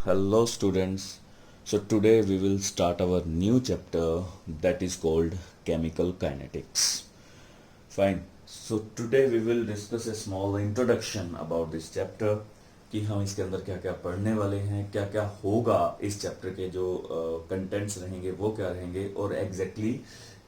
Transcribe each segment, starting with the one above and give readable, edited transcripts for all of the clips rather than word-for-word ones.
Hello, students. So, today we will start our new chapter that is called Chemical Kinetics. Fine. So, today we will discuss a small introduction about this chapter कि हम इसके अंदर क्या क्या पढ़ने वाले हैं, क्या क्या होगा, इस चैप्टर के जो कंटेंट्स रहेंगे वो क्या रहेंगे और एग्जैक्टली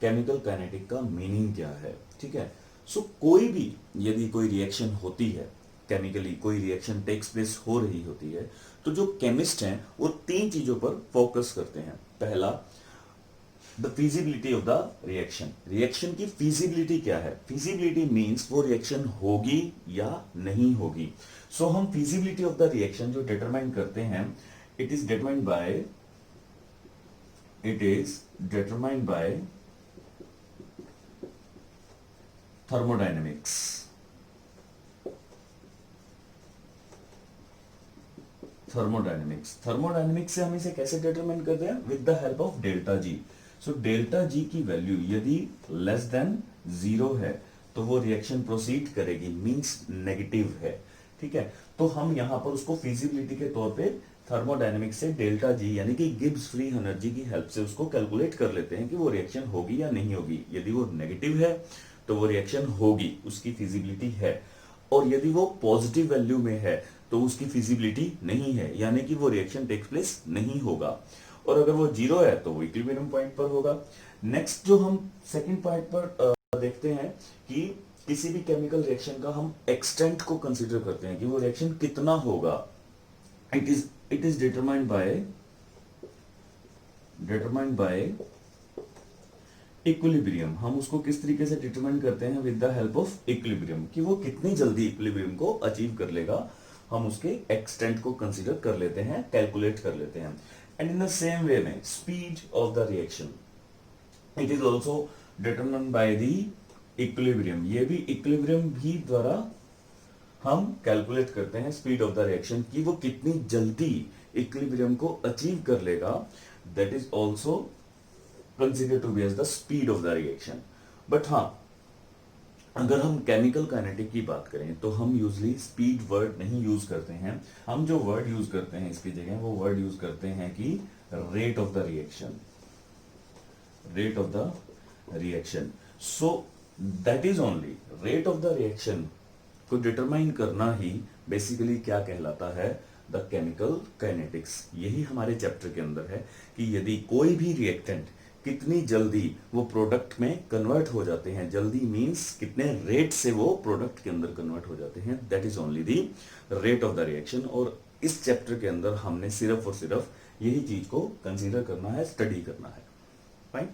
केमिकल काइनेटिक का मीनिंग क्या है. ठीक है. सो कोई भी यदि कोई रिएक्शन होती है, केमिकली कोई रिएक्शन टेक्स प्लेस हो रही होती है, तो जो केमिस्ट हैं वो तीन चीजों पर फोकस करते हैं. पहला, the feasibility of the reaction. Reaction की फिजिबिलिटी क्या है. फिजिबिलिटी मींस वो रिएक्शन होगी या नहीं होगी. सो हम फिजिबिलिटी ऑफ द रिएक्शन जो डिटरमाइन करते हैं, it is determined by thermodynamics. Thermodynamics से हम इसे कैसे डिटरमाइन करते हैं, with the help of delta G. So delta G की वैल्यू यदि लेस देन 0 है तो वो रिएक्शन प्रोसीड करेगी, मींस नेगेटिव है. ठीक है. तो हम यहां पर उसको फिजिबिलिटी के तौर पे थर्मोडायनेमिक्स से डेल्टा जी यानी कि गिब्स फ्री एनर्जी की हेल्प से उसको कैलकुलेट कर लेते हैं कि वो रिएक्शन होगी या नहीं होगी. यदि वो नेगेटिव है तो वो रिएक्शन होगी, उसकी फिजिबिलिटी है. और यदि वो पॉजिटिव वैल्यू में है तो उसकी फिजिबिलिटी नहीं है, यानी कि वो रिएक्शन टेक्स प्लेस नहीं होगा. और अगर वो 0 है तो वो इक्विलिब्रियम पॉइंट पर होगा. नेक्स्ट जो हम सेकंड पॉइंट पर देखते हैं कि किसी भी केमिकल रिएक्शन का हम एक्सटेंट को कंसीडर करते हैं कि वो रिएक्शन कितना होगा. It is determined by equilibrium. हम उसको किस तरीके से डिटरमाइन करते हैं, with the help of equilibrium, कि वो कितनी जल्दी इक्विलिब्रियम को अचीव कर लेगा. हम उसके एक्सटेंट को कंसीडर कर लेते हैं, कैलकुलेट कर लेते हैं. And in the same way में speed of the reaction, it is also determined by the equilibrium. ये भी इक्विलिब्रियम भी द्वारा हम कैलकुलेट करते हैं स्पीड ऑफ द रिएक्शन, कि वो कितनी जल्दी इक्विलिब्रियम को अचीव कर लेगा. That is also consider to be as the speed of the reaction. But हाँ, अगर हम केमिकल काइनेटिक की बात करें तो हम यूजली स्पीड वर्ड नहीं यूज करते हैं. हम जो वर्ड यूज करते हैं इसकी जगह वो वर्ड यूज करते हैं कि rate of the reaction. So that is only rate of the reaction को डिटरमाइन करना ही बेसिकली क्या कहलाता है, द केमिकल काइनेटिक्स. यही हमारे चैप्टर के अंदर है कि यदि कोई भी रिएक्टेंट कितनी जल्दी वो प्रोडक्ट में कन्वर्ट हो जाते हैं, जल्दी मींस कितने रेट से वो प्रोडक्ट के अंदर कन्वर्ट हो जाते हैं, that is only the rate of the reaction. और इस चैप्टर के अंदर हमने सिर्फ और सिर्फ यही चीज को कंसीडर करना है, स्टडी करना है. Fine.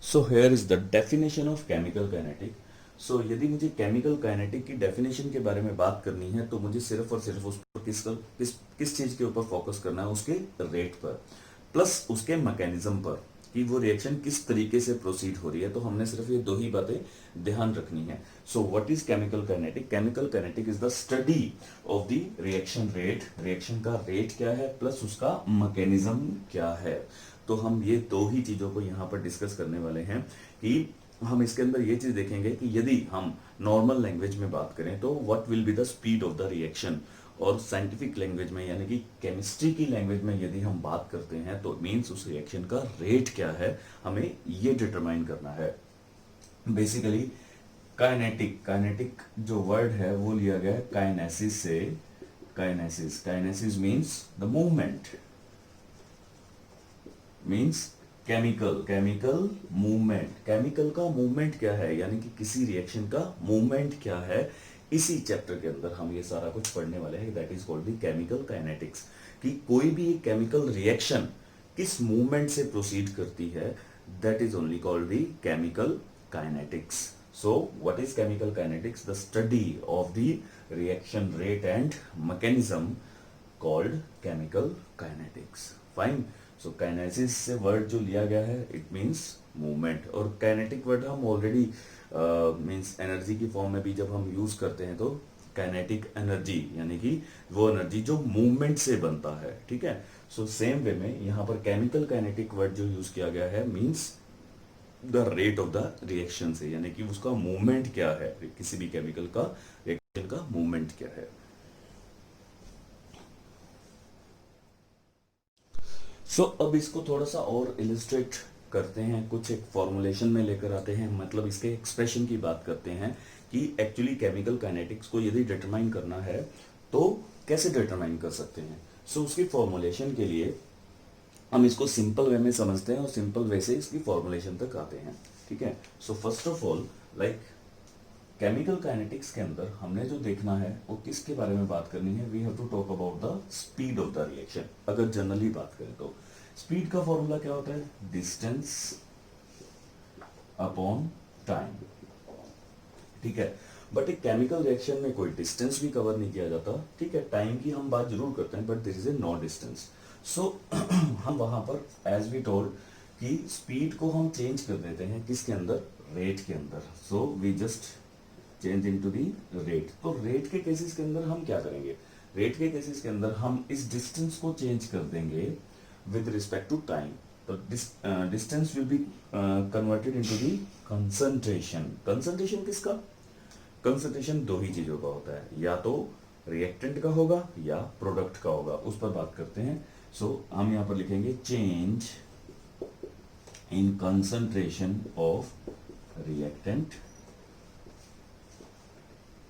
So here is the definition of chemical kinetic. So यदि मुझे केमिकल काइनेटिक की डेफिनेशन के बारे में बात करनी है तो मुझे सिर्फ और सिर्फ उस पर किस चीज के ऊपर फोकस करना है, उसके रेट पर प्लस उसके मैकेनिज्म पर, कि वो रिएक्शन किस तरीके से प्रोसीड हो रही है. तो हमने सिर्फ ये दो ही बातें ध्यान रखनी है. सो what is chemical kinetic. Chemical kinetic is the study of the reaction rate. Reaction का रेट क्या है प्लस उसका मैकेनिज्म क्या है. तो हम ये दो ही चीजों को यहाँ पर डिस्कस करने वाले हैं. कि हम इसके अंदर ये चीज देखेंगे कि यदि हम नॉर्मल लैंग्वेज में बात करें तो what will be the speed of the reaction, और साइंटिफिक लैंग्वेज में यानी कि केमिस्ट्री की लैंग्वेज में यदि हम बात करते हैं तो मींस उस रिएक्शन का रेट क्या है, हमें ये डिटरमाइन करना है. बेसिकली काइनेटिक जो वर्ड है वो लिया गया है काइनेसिस से. Kinesis means the movement, means chemical movement. Chemical का मूवमेंट क्या है, यानी कि किसी रिएक्शन का मूवमेंट क्या है, इसी चैप्टर के अंदर हम ये सारा कुछ पढ़ने वाले हैं. That is called the chemical kinetics. कि कोई भी एक केमिकल रिएक्शन किस मूवमेंट से प्रोसीड करती है, that is only called the chemical kinetics. So what is chemical kinetics, the study of the reaction rate and mechanism called chemical kinetics. Fine. So kinesis से word जो लिया गया है it means movement. और kinetic word हम already means energy की form में भी जब हम यूज करते हैं तो काइनेटिक एनर्जी यानी कि वो एनर्जी जो मूवमेंट से बनता है. ठीक है. सो सेम वे में यहाँ पर केमिकल काइनेटिक वर्ड जो यूज किया गया है means the rate of the reaction से, यानी कि उसका मूवमेंट क्या है, किसी भी केमिकल का रिएक्शन का मूवमेंट क्या है। अब इसको थोड़ा सा और इलिस्ट्रेट करते हैं, कुछ एक फॉर्मुलेशन में लेकर आते हैं, मतलब इसके एक्सप्रेशन की बात करते हैं कि एक्चुअली केमिकल काइनेटिक्स को यदि डिटरमाइन करना है तो कैसे डिटरमाइन कर सकते हैं। उसकी फॉर्मुलेशन के लिए हम इसको सिंपल वे में समझते हैं और सिंपल वे से इसकी फॉर्मुलेशन तक आते हैं, ठीक है। First of all like chemical kinetics के अंदर हमने जो देखना है वो किसके बारे में बात करनी है, we have to talk about the speed of the reaction. अगर जनरली बात करें तो स्पीड का फॉर्मूला क्या होता है, डिस्टेंस अपॉन टाइम, ठीक है। बट एक केमिकल रिएक्शन में कोई डिस्टेंस भी कवर नहीं किया जाता, ठीक है। टाइम की हम बात जरूर करते हैं but there is a no distance. हम वहां पर एज वी टोल्ड कि स्पीड को हम चेंज कर देते हैं किसके अंदर, रेट के अंदर। We just change into the rate. तो रेट के केसेस के अंदर हम क्या करेंगे, रेट के केसेस के अंदर हम इस डिस्टेंस को चेंज कर देंगे विद रिस्पेक्ट टू टाइम। तो distance will be converted into the concentration. Concentration किसका, कंसंट्रेशन दो ही चीजों का होता है, या तो रिएक्टेंट का होगा या प्रोडक्ट का होगा, उस पर बात करते हैं। हम यहां पर लिखेंगे change in concentration of reactant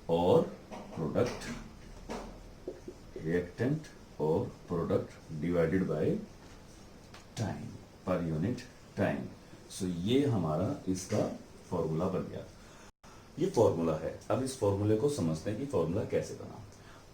और प्रोडक्ट, रिएक्टेंट और product divided by time, per unit time. ये हमारा इसका फॉर्मूला बन गया, ये फॉर्मूला है। अब इस फॉर्मूले को समझते हैं कि फॉर्मूला कैसे बना।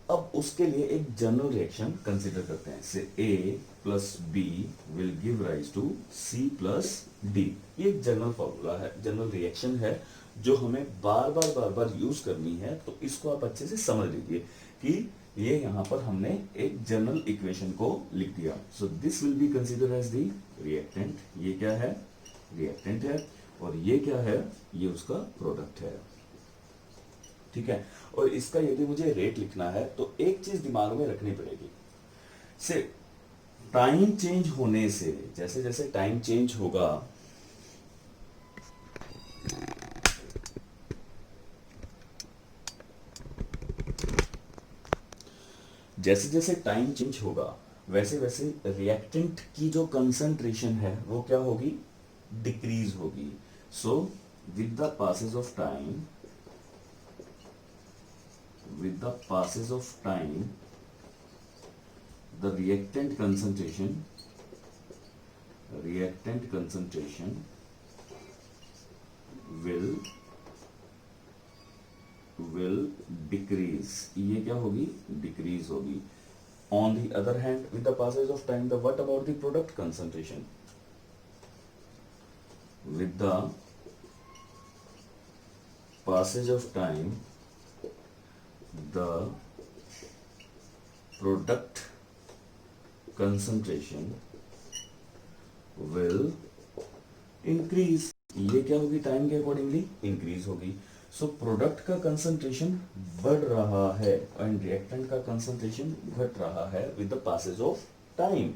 अब उसके लिए एक जनरल रिएक्शन कंसीडर करते हैं, say A plus B will give rise to C plus D. ये एक जनरल फॉर्मूला है, जनरल रिएक्शन है जो हमें बार बार यूज करनी है। तो इसको आप अच्छे से समझ लीजिए कि ये यहां पर हमने एक जनरल इक्वेशन को लिख दिया। This will be consider as the reactant. ये क्या है, रिएक्टेंट है, और ये क्या है, ये उसका प्रोडक्ट है, ठीक है। और इसका यदि मुझे रेट लिखना है तो एक चीज दिमाग में रखनी पड़ेगी, से टाइम चेंज होने से, जैसे जैसे टाइम चेंज होगा, जैसे जैसे टाइम चेंज होगा वैसे वैसे रिएक्टेंट की जो कंसंट्रेशन है वो क्या होगी, डिक्रीज होगी। With the passage of time, with the passage of time, the reactant concentration will decrease। ये क्या होगी, decrease होगी। On the other hand, with the passage of time, the what about the product concentration? With the passage of time, the product concentration will increase। ये क्या होगी, time के accordingly increase होगी। Product का कंसंट्रेशन बढ़ रहा है एंड रिएक्टेंट का कंसंट्रेशन घट रहा है with the passage of time.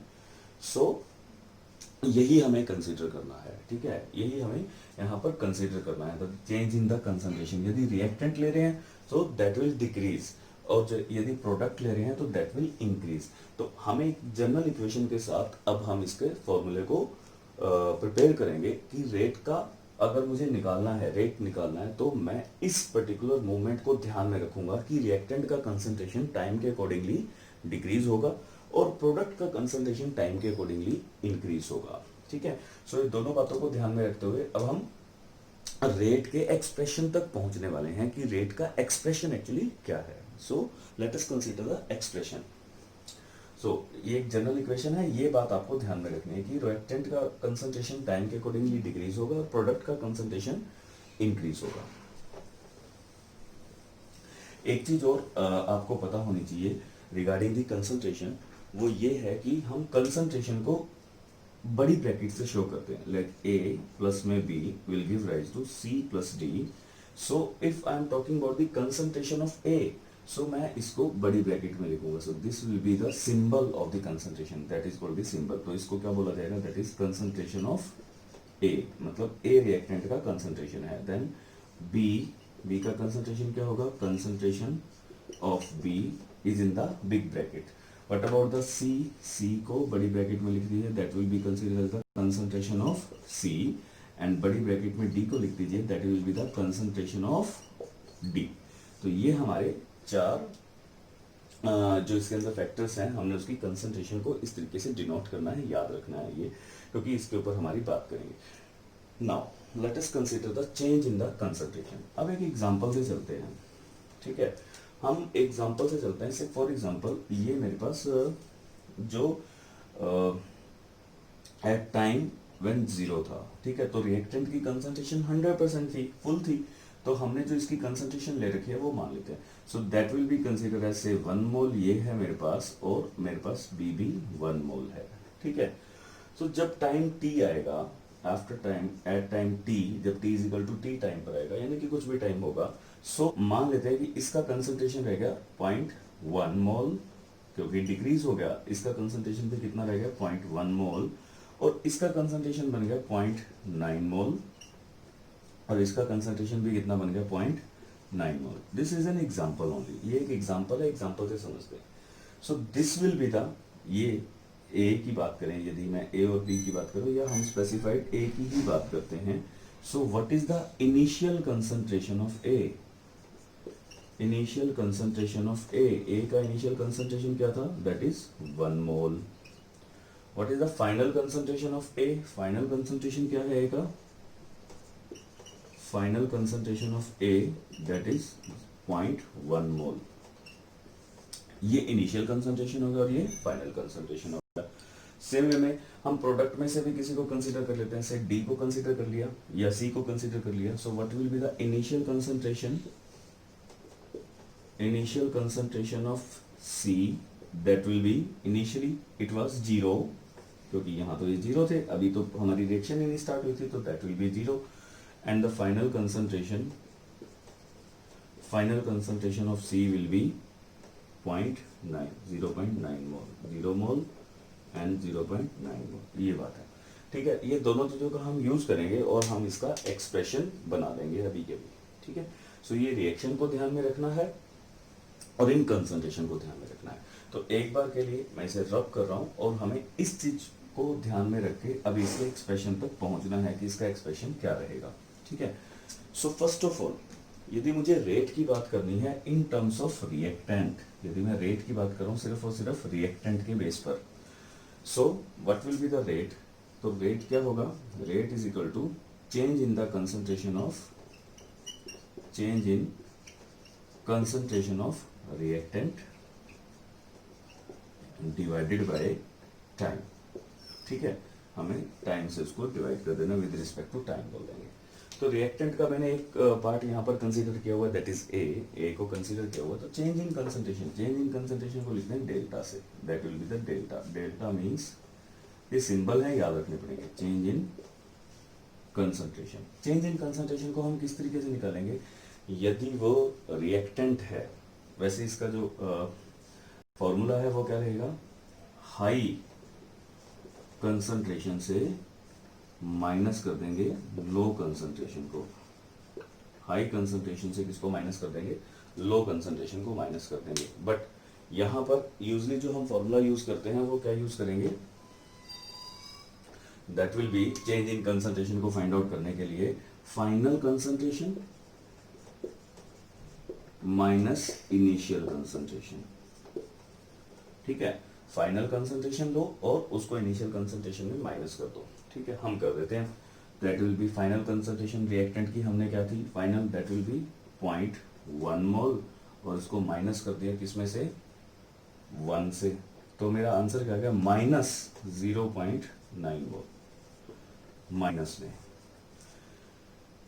यही हमें कंसीडर करना है, ठीक है। यही हमें यहाँ पर कंसीडर करना है, the change in the concentration. यदि रिएक्टेंट ले रहे हैं तो दैट विल डिक्रीज, और यदि प्रोडक्ट ले रहे हैं तो दैट विल इंक्रीज। तो हमें जनरल इक्वेशन के साथ अब हम इसके फॉर्मूले को प्रिपेयर करेंगे कि रेट का अगर मुझे निकालना है, रेट निकालना है, तो मैं इस पर्टिकुलर मूवमेंट को ध्यान में रखूंगा कि रिएक्टेंट का कंसंट्रेशन टाइम के अकॉर्डिंगली डिक्रीज होगा और प्रोडक्ट का कंसंट्रेशन टाइम के अकॉर्डिंगली इंक्रीज होगा, ठीक है। ये दोनों बातों को ध्यान में रखते हुए अब हम रेट के एक्सप्रेशन तक पहुंचने वाले हैं कि रेट का एक्सप्रेशन एक्चुअली क्या है। Let us consider the expression. ये एक जनरल इक्वेशन है, ये बात आपको ध्यान में रखनी है कि रिएक्टेंट का कंसंट्रेशन टाइम के अकॉर्डिंगली डिक्रीज होगा और प्रोडक्ट का कंसंट्रेशन इंक्रीज होगा। एक चीज और आपको पता होनी चाहिए रिगार्डिंग दी कंसंट्रेशन, वो ये है कि हम कंसंट्रेशन को बड़ी ब्रैकेट से शो करते हैं। लेट A प्लस में B will give rise to C plus D। If I am talking about the concentration of A, मैं इसको बड़ी ब्रैकेट में लिखूंगा। This will be the symbol of the concentration, that is called the symbol. तो इसको क्या बोला जाएगा, that is concentration of A, मतलब ए रिएक्टेंट का कंसंट्रेशन है, देन बी का कंसंट्रेशन क्या होगा, concentration of B is in the big bracket. What about the C को बड़ी ब्रैकेट में लिख दीजिए, that will be considered as the concentration of C, and बड़ी ब्रैकेट में डी को लिख दीजिए, that will be the concentration of D. तो ये हमारे चार जो इसके अंदर फैक्टर्स हैं, हमने उसकी कंसंट्रेशन को इस तरीके से डिनोट करना है, याद रखना है ये, क्योंकि इसके ऊपर हमारी बात करेंगे. Now let us consider the change in the concentration. अब एक एग्जांपल से चलते हैं, ठीक है, हम एग्जांपल से चलते हैं. से फॉर एग्जांपल ये मेरे पास जो एट टाइम व्हेन जीरो था, ठीक है, तो रिएक्टेंट की कंसंट्रेशन 100% थी, फुल थी, तो हमने जो इसकी कंसंट्रेशन ले रखी है वो मान लेते हैं. So that will be consider as say 1 मोल ये है मेरे पास, और मेरे पास बी भी 1 मोल है, ठीक है. सो जब टाइम टी आएगा, after time at time T, जब T is equal to T time पर आएगा, यानी कि कुछ भी टाइम होगा, सो मान लेते हैं कि इसका कंसंट्रेशन रह गया 0.1 मोल, क्योंकि डिक्रीज हो गया, इसका कंसंट्रेशन भी कितना रह गया 0.1 मोल, और इसका कंसंट्रेशन बन गया 0.9 मोल, और इसका कंसंट्रेशन भी कितना बन गया 0.9 mole. This is an example only, ये एक एग्जांपल है, एग्जांपल से समझते हैं. So this will be the, ये ए की बात करें, यदि मैं ए और बी की बात करूं, या हम स्पेसिफाइड ए की ही बात करते हैं. So what is the initial concentration of A, initial concentration of A का इनिशियल कंसंट्रेशन क्या था, that is 1 mole. What is the final concentration of A, final concentration क्या है ए का, final concentration of A that is 0.1 mole. ये initial concentration होगा और ये फाइनल कंसंट्रेशन होगा. सेम वे में हम प्रोडक्ट में से भी किसी को कंसीडर कर लेते हैं, से डी को कंसीडर कर लिया या सी को कंसीडर कर लिया. So what will be the initial concentration, initial concentration of C, that will be, initially it was 0, क्योंकि यहाँ तो ये 0 थे, अभी तो हमारी रिएक्शन ही नहीं स्टार्ट हुई थी, तो that will B 0. and the final concentration of C will be 0.9 mole, 0 mole and 0.9 मोल. ये बात है, ठीक है. ये दोनों चीजों का हम यूज करेंगे और हम इसका एक्सप्रेशन बना देंगे अभी के अभी, ठीक है. सो ये रिएक्शन को ध्यान में रखना है और इन कंसंट्रेशन को ध्यान में रखना है. तो एक बार के लिए मैं इसे रब कर रहा हूं और हमें इस चीज को ध्यान में रख के अभी इसके एक्सप्रेशन तक पहुंचना है कि इसका एक्सप्रेशन क्या रहेगा, ठीक है. सो फर्स्ट ऑफ ऑल, यदि मुझे रेट की बात करनी है इन टर्म्स ऑफ रिएक्टेंट, यदि मैं रेट की बात करूं सिर्फ और सिर्फ रिएक्टेंट के बेस पर, so what will be the rate. तो रेट क्या होगा, rate is equal to change in the concentration of, change in concentration of reactant divided by time, ठीक है. हमें टाइम से उसको डिवाइड कर देना, विद रिस्पेक्ट टू टाइम बोल देंगे. तो रिएक्टेंट का मैंने एक पार्ट यहाँ पर कंसीडर किया हुआ, दैट इज ए को कंसीडर किया हुआ. तो change in concentration, change in concentration को लिखते हैं डेल्टा से, that will be the delta. Delta means ये सिंबल है, याद रखने पड़ेंगे. Change in concentration, change in concentration को हम किस तरीके से निकालेंगे, यदि वो रिएक्टेंट है, वैसे इसका जो फॉर्मूला है वो क्या रहेगा, हाई कंसंट्रेशन से माइनस कर देंगे लो कंसंट्रेशन को, हाई कंसंट्रेशन से किसको माइनस कर देंगे, लो कंसंट्रेशन को माइनस कर देंगे. बट यहां पर यूजली जो हम फॉर्मूला यूज करते हैं वो क्या यूज करेंगे, that will B change in concentration को फाइंड आउट करने के लिए final concentration minus initial concentration, ठीक है. फाइनल कंसंट्रेशन लो और उसको इनिशियल कंसंट्रेशन में माइनस कर दो, ठीक है. हम कर देते हैं, that will B final concentration reactant की हमने क्या थी फाइनल, दैट विल बी 0.1 मोल, और इसको माइनस कर दिया किसमें से, 1 से. तो मेरा आंसर क्या गया, माइनस 0.9 मोल, माइनस में.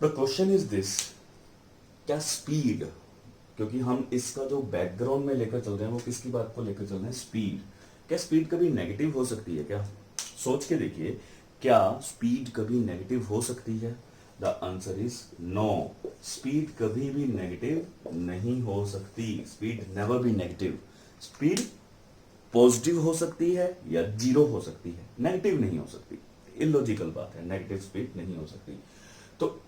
द क्वेश्चन इज दिस, क्या स्पीड, क्योंकि हम इसका जो बैकग्राउंड में लेकर चल रहे हैं वो किसकी बात को लेकर चल रहे हैं, स्पीड. क्या स्पीड कभी नेगेटिव हो सकती है क्या, सोच के देखिए, क्या स्पीड कभी नेगेटिव हो सकती है. The answer is no, speed कभी भी नेगेटिव नहीं हो सकती. Speed never be negative. Speed positive हो सकती है या जीरो हो सकती है, नेगेटिव नहीं हो सकती. इलॉजिकल बात है, नेगेटिव स्पीड नहीं हो सकती। तो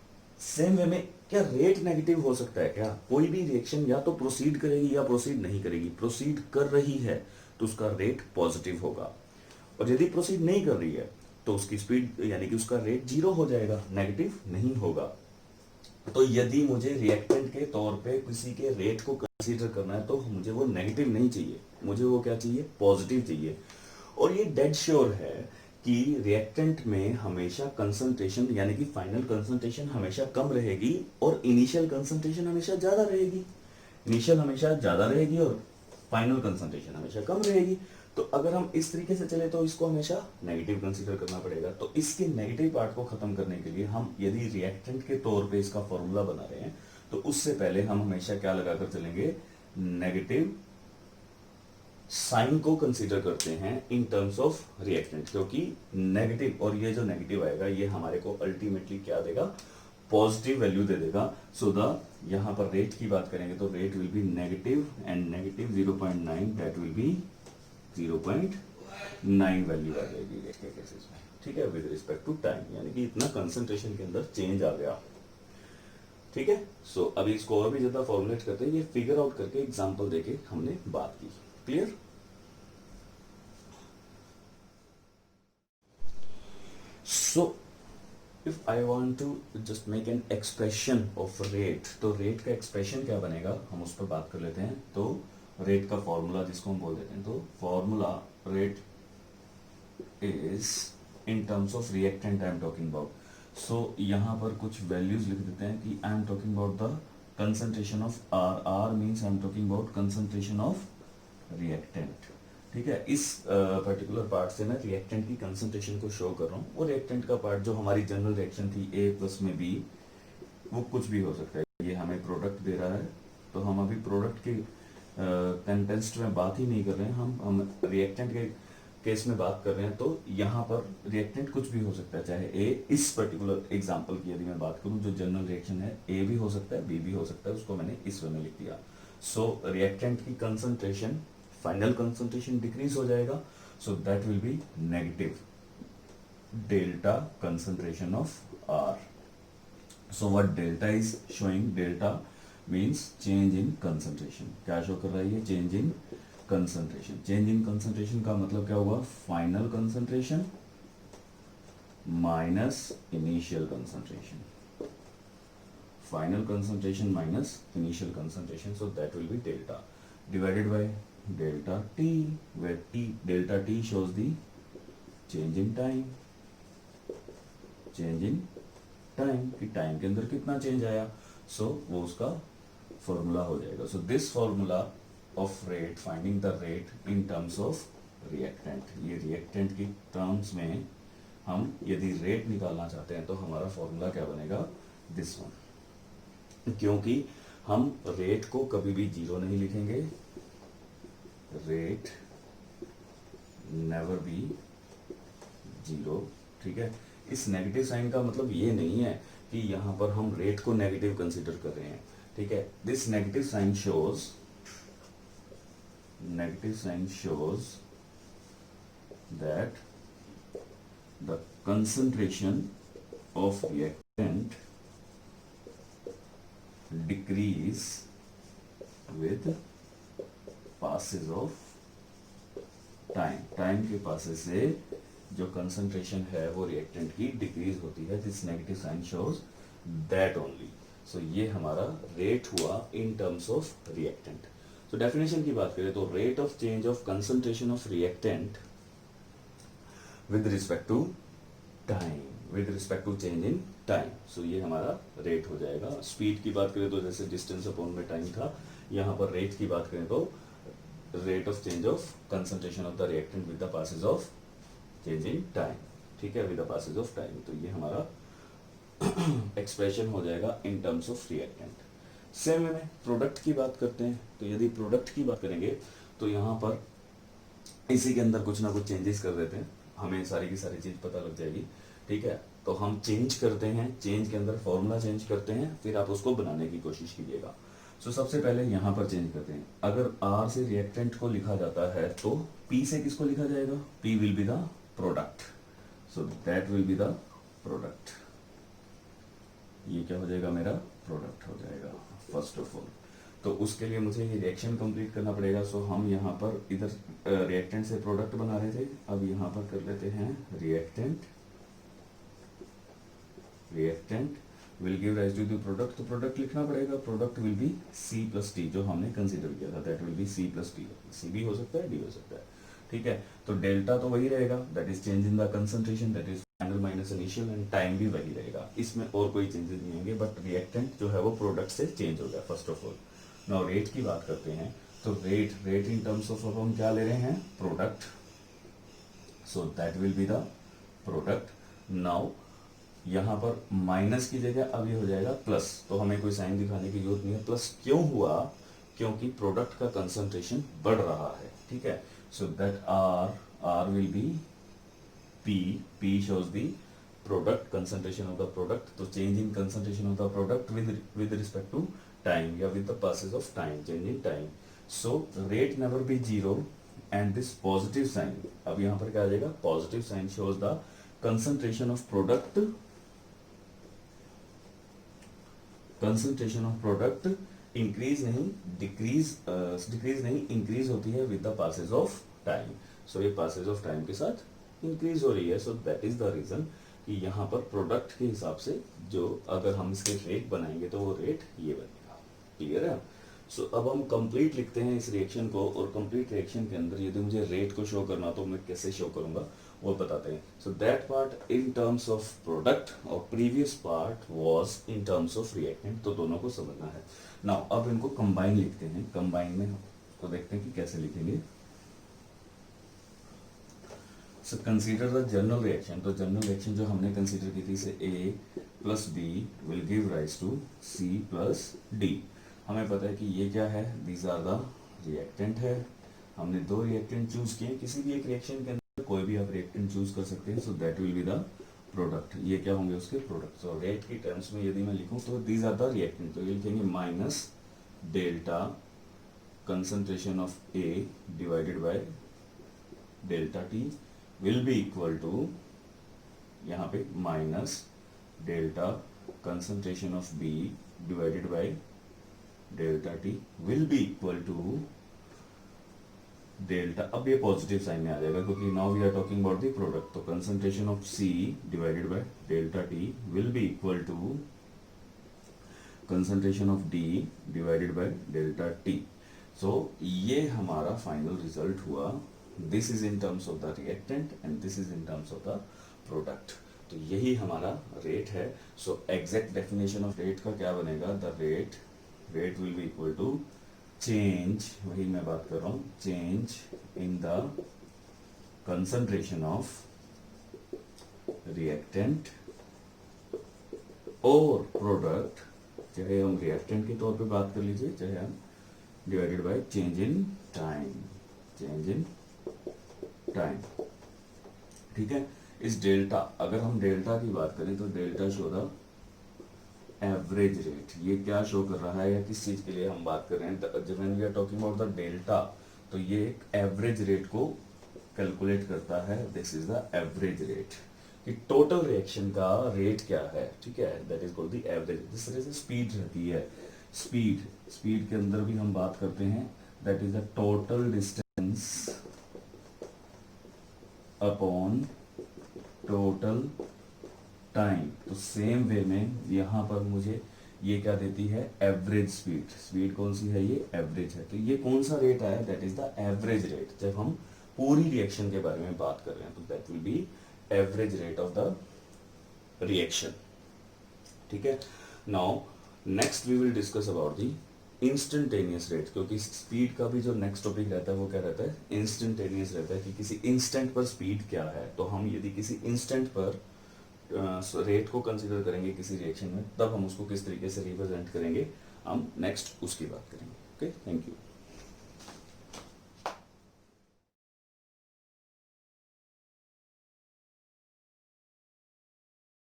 सेम वे में क्या रेट नेगेटिव हो सकता है क्या? कोई भी रिएक्शन या तो प्रोसीड करेगी या प्रोसीड नहीं करेगी। प्रोसीड कर रही है तो उसका रेट पॉजिटिव होगा, और यदि प्रोसीड नहीं कर रही है तो उसकी स्पीड यानी कि उसका रेट जीरो हो जाएगा, नेगेटिव नहीं होगा। तो यदि मुझे रिएक्टेंट के तौर पे किसी के रेट को कंसीडर करना है तो मुझे वो नेगेटिव नहीं चाहिए, मुझे वो क्या चाहिए? पॉजिटिव चाहिए। और ये डेड श्योर है कि रिएक्टेंट में हमेशा कंसंट्रेशन यानी कि फाइनल कंसंट्रेशन हमेशा कम रहेगी और इनिशियल कंसंट्रेशन हमेशा ज्यादा रहेगी। इनिशियल हमेशा ज्यादा रहेगी और फाइनल कंसंट्रेशन हमेशा कम रहेगी। तो अगर हम इस तरीके से चले तो इसको हमेशा नेगेटिव कंसीडर करना पड़ेगा। तो इसके नेगेटिव पार्ट को खत्म करने के लिए हम यदि रिएक्टेंट के तौर पे इसका फॉर्मूला बना रहे हैं तो उससे पहले हम हमेशा क्या लगाकर चलेंगे? नेगेटिव साइन को कंसीडर करते हैं इन टर्म्स ऑफ रिएक्टेंट, क्योंकि नेगेटिव और ये जो नेगेटिव आएगा ये हमारे को अल्टीमेटली क्या देगा? पॉजिटिव वैल्यू दे देगा। सो द यहां पर रेट की बात करेंगे तो rate will be negative and negative 0.9 that will be 0.9 value आ जाएगी रेट के केसेस में, ठीक है, विद रिस्पेक्ट टू टाइम, यानी कि इतना कंसंट्रेशन के अंदर चेंज आ गया, ठीक है। सो अभी इसको और भी ज्यादा फॉर्मुलेट करते हैं, ये फिगर आउट करके एग्जांपल देके हमने बात की, clear? So if I want to just make an expression of rate, तो रेट का एक्सप्रेशन क्या बनेगा हम उस पर बात कर लेते हैं। तो रेट का फॉर्मूला जिसको हम बोल देते हैं, तो formula rate is in terms of reactant I am talking about. So यहाँ पर कुछ वैल्यूज लिख देते हैं कि I am talking about the concentration of R, R means I am talking about concentration of reactant, ठीक है। इस पर्टिकुलर पार्ट से मैं रिएक्टेंट की कंसंट्रेशन को शो कर रहा हूँ। वो रिएक्टेंट का पार्ट जो हमारी जनरल रिएक्शन थी ए प्लस में बी, वो कुछ भी हो सकता है। ये हमें प्रोडक्ट दे रहा है तो हम अभी प्रोडक्ट के कंटेस्ट में बात ही नहीं कर रहे हैं, हम रिएक्टेंट के केस में बात कर रहे हैं। तो यहाँ पर रिएक्टेंट कुछ भी हो सकता है, चाहे ए, इस पर्टिकुलर एग्जांपल की यदि मैं बात करूँ जो जनरल रिएक्शन है, ए भी हो सकता है बी भी हो सकता है, उसको मैंने इस वे में लिख दिया। सो रिएक्टेंट की कंसंट्रेशन, फाइनल कंसंट्रेशन डिक्रीज हो जाएगा, so that will be negative delta concentration of R. So what delta is showing? Delta means change in concentration. क्या शो कर रहा है ये? Change in concentration. Change in concentration का मतलब क्या हुआ? Final concentration minus initial concentration, final concentration minus initial concentration, so that will be delta divided by delta T, where t delta t shows the change in time, change in time कि time के अंदर कितना change आया। सो वो उसका formula हो जाएगा। So this formula of rate, finding the rate in terms of reactant, ये रिएक्टेंट की टर्म्स में हम यदि रेट निकालना चाहते हैं तो हमारा फॉर्मूला क्या बनेगा? This one. क्योंकि हम रेट को कभी भी जीरो नहीं लिखेंगे, रेट नेवर बी जीरो, ठीक है। इस नेगेटिव साइन का मतलब ये नहीं है कि यहां पर हम रेट को नेगेटिव कंसीडर कर रहे हैं, ठीक है। This negative sign shows, negative sign shows that the concentration of reactant decreases with passage of time. Time के पासेज से जो कंसंट्रेशन है वो रिएक्टेंट की डिक्रीज होती है। This negative sign shows that only. So ये हमारा रेट हुआ इन टर्म्स ऑफ रिएक्टेंट। तो डेफिनेशन की बात करें तो rate of change of concentration of reactant with respect to time, with respect to change in time. So ये हमारा रेट हो जाएगा। स्पीड की बात करें तो जैसे डिस्टेंस अपॉन में टाइम था, यहाँ पर रेट की बात करें तो rate of change of concentration of the reactant with the passage of change in time, ठीक है, with the passage of time. तो ये हमारा एक्सप्रेशन हो जाएगा in terms of reactant. Same में प्रोडक्ट की बात करते हैं, तो यदि प्रोडक्ट की बात करेंगे तो यहाँ पर इसी के अंदर कुछ ना कुछ चेंजेस कर देते हैं, हमें सारी की सारी चीज पता लग जाएगी, ठीक है। तो हम चेंज करते हैं, चेंज के अंदर फॉर्मूला चेंज करते हैं, फिर आप उसको बनाने की कोशिश कीजिएगा। सो सबसे पहले यहाँ पर चेंज करते हैं। अगर R से रिएक्टेंट को लिखा जाता है तो P से किसको लिखा जाएगा? P will be the product. So that will be the product. ये क्या हो जाएगा, मेरा प्रोडक्ट हो जाएगा फर्स्ट ऑफ ऑल। तो उसके लिए मुझे ये रिएक्शन कंप्लीट करना पड़ेगा। सो हम यहाँ पर इधर रिएक्टेंट से प्रोडक्ट बना रहे थे, अब यहाँ पर कर लेते हैं reactant. Reactant will give rise to the product, तो प्रोडक्ट लिखना पड़ेगा। Product will be C plus T, जो हमने कंसीडर किया था, that will be C plus T. C भी हो सकता है, डी हो सकता है, ठीक है। तो डेल्टा तो वही रहेगा, that is change in the concentration, that is final minus initial, and time भी वही रहेगा, इसमें और कोई चेंजेस नहीं होंगे। बट रिएक्टेंट जो है वो प्रोडक्ट से चेंज हो गया first of all. Now rate की बात करते हैं, तो रेट इन टर्म्स ऑफ, अब हम क्या ले रहे हैं, product. So that will be the product. Now यहाँ पर माइनस की जगह अब ये हो जाएगा प्लस, तो हमें कोई साइन दिखाने की जरूरत नहीं है। प्लस क्यों हुआ, क्योंकि प्रोडक्ट का कंसंट्रेशन बढ़ रहा है, ठीक है। So that R will be P shows the product concentration of the product. तो change in concentration of the product with respect to time या with the passage of time, change in time. So rate never be zero and this positive sign, अब यहाँ पर क्या आ जाएगा, positive sign shows the concentration of product, concentration of product increase नहीं decrease नहीं increase होती है with the passage of time. So ये पासेज ऑफ टाइम के साथ इंक्रीज हो रही है। So that is the reason कि यहाँ पर प्रोडक्ट के हिसाब से जो अगर हम इसके रेट बनाएंगे तो वो रेट ये बनेगा। क्लियर है। सो अब हम कंप्लीट लिखते हैं इस रिएक्शन को, और कंप्लीट रिएक्शन के अंदर यदि मुझे रेट को शो करना तो मैं कैसे शो करूंगा वो बताते हैं। So that part in terms of product और previous part was in terms of reactant, तो दोनों को समझना है। नाउ अब इनको कंबाइन लिखते हैं, कंबाइन में तो देखते हैं कि कैसे लिखेंगे। So consider the general reaction, तो जनरल रिएक्शन जो हमने कंसीडर की थी, say A plus B will give rise to C plus D. हमें पता है कि ये क्या है, दीज आर द रिएक्टेंट है। हमने दो रिएक्टेंट चूज किए, किसी भी एक रिएक्शन के अंदर कोई भी आप रिएक्टेंट चूज कर सकते हैं। So that will be the product. ये क्या होंगे, उसके प्रोडक्ट। सो रेट की टर्म्स में यदि मैं लिखूं तो दीज आर द रिएक्टेंट, तो ये लिखेंगे minus delta concentration of A divided by delta T will be equal to, यहाँ पे minus delta concentration of B divided by delta T will be equal to delta, अब ये positive sign में आ जाएगा क्योंकि now we are talking about the product. तो concentration of C divided by delta T will be equal to concentration of D divided by delta T. So ये हमारा final result हुआ। This is in terms of the reactant and this is in terms of the product. तो यही हमारा rate है। So exact definition of rate का क्या बनेगा, the rate will be equal to change, वही मैं बात कर रहा हूं, change in the concentration of reactant और प्रोडक्ट, चाहे हम रिएक्टेंट के तौर पे बात कर लीजिए, चाहे हम divided by change in time, change in time, ठीक है। इस डेल्टा, अगर हम डेल्टा की बात करें तो delta show the average rate. ये क्या शो कर रहा है या किस चीज के लिए हम बात कर रहे हैं, जब we are talking about the delta, तो ये एक एवरेज रेट को कैलकुलेट करता है। This is the average rate कि टोटल रिएक्शन का रेट क्या है, ठीक है, that is called the average. जिस तरह से स्पीड रहती है, स्पीड के अंदर भी हम बात करते हैं, that is the total distance upon total time. तो सेम वे में यहाँ पर मुझे ये क्या देती है, एवरेज स्पीड। स्पीड कौन सी है, ये एवरेज है। तो ये कौन सा रेट आया, that is the average rate. जब हम पूरी रिएक्शन के बारे में बात कर रहे हैं तो that will be average rate of the reaction, ठीक है। Now next we will discuss about the instantaneous rate, क्योंकि स्पीड का भी जो नेक्स्ट टॉपिक रहता है वो क्या रहता है, इंस्टेंटेनियस रहता है कि किसी इंस्टेंट पर स्पीड क्या है। तो हम यदि किसी इंस्टेंट पर रेट को कंसीडर करेंगे किसी रिएक्शन में, तब हम उसको किस तरीके से रिप्रेजेंट करेंगे, हम नेक्स्ट उसकी बात करेंगे। Okay, thank you.